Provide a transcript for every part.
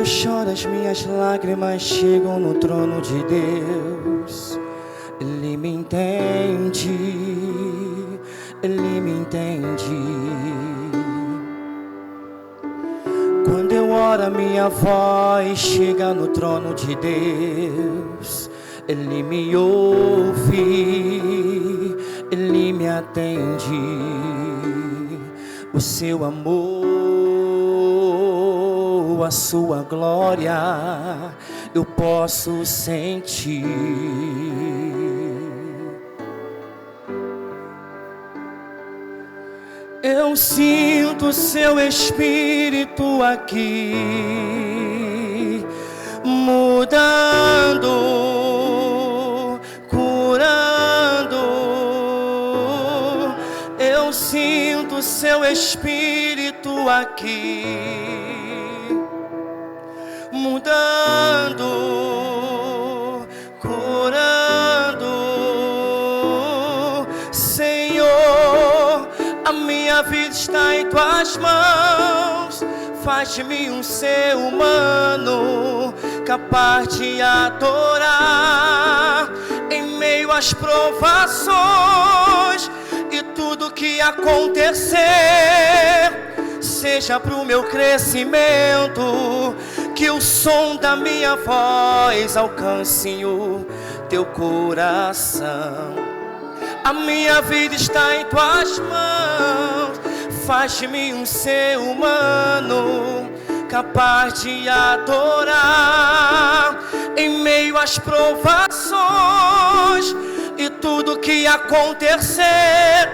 choro, as minhas lágrimas chegam no trono de Deus. Ele me entende, Ele me entende. Quando eu oro, a minha voz chega no trono de Deus. Ele me ouve, Ele me atende. O seu amor, a sua glória, eu posso sentir. Eu sinto seu Espírito aqui, mudando, curando. Eu sinto seu Espírito aqui, mudando, curando. Senhor, a minha vida está em tuas mãos. Faz de mim um ser humano capaz de adorar em meio às provações. E tudo que acontecer seja pro meu crescimento. Que o som da minha voz alcance o teu coração. A minha vida está em tuas mãos. Faz de mim um ser humano capaz de adorar em meio às provações. E tudo que acontecer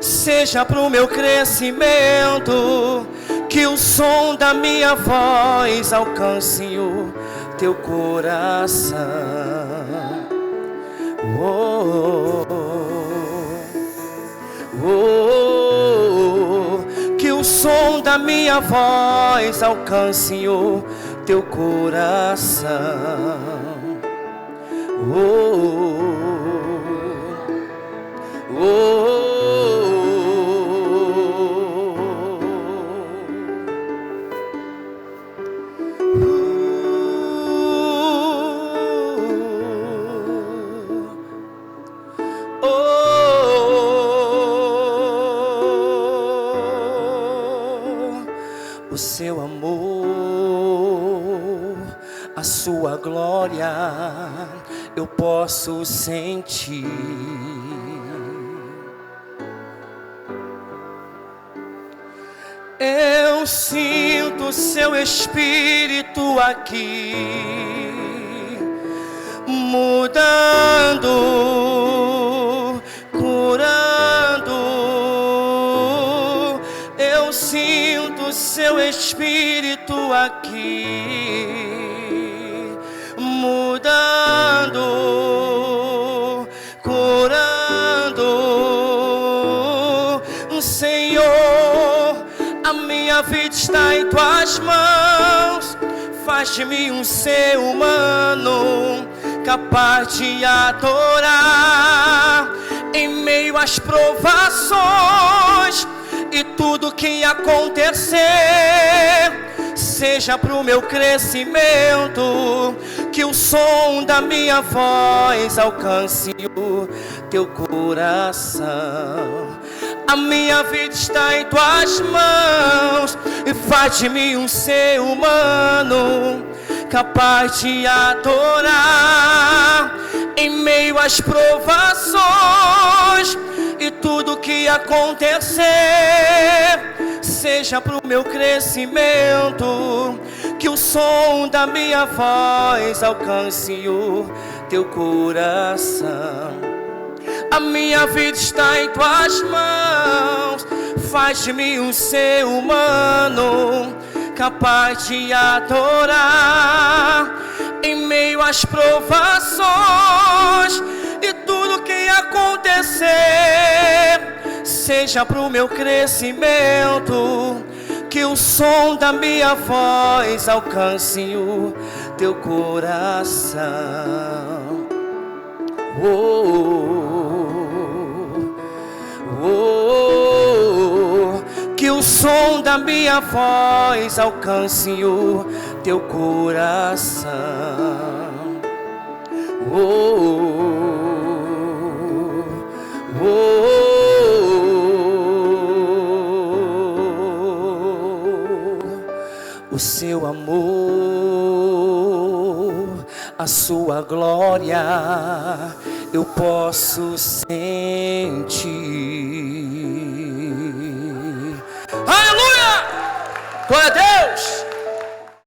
seja pro meu crescimento. Que o som da minha voz alcance o teu coração. Oh, oh, oh. Que o som da minha voz alcance o teu coração. Oh, oh, oh. O seu amor, a sua glória, eu posso sentir. Eu sinto seu Espírito aqui, mudando, curando. Eu sinto seu Espírito aqui, mudando, curando. Senhor, a minha vida está em tuas mãos. Faz de mim um ser humano capaz de adorar em meio às provações. E tudo que acontecer seja pro meu crescimento. Que o som da minha voz alcance o teu coração. A minha vida está em tuas mãos. E faz de mim um ser humano capaz de adorar em meio às provações. E tudo que acontecer seja pro meu crescimento. Que o som da minha voz alcance o teu coração. A minha vida está em tuas mãos. Faz de mim um ser humano capaz de adorar em meio às provações. E tudo que acontecer seja pro meu crescimento. Que o som da minha voz alcance o teu coração. Oh, oh, oh. Que o som da minha voz alcance o teu coração. Oh, oh, oh. O seu amor, a sua glória, eu posso sentir. Aleluia! Glória a Deus!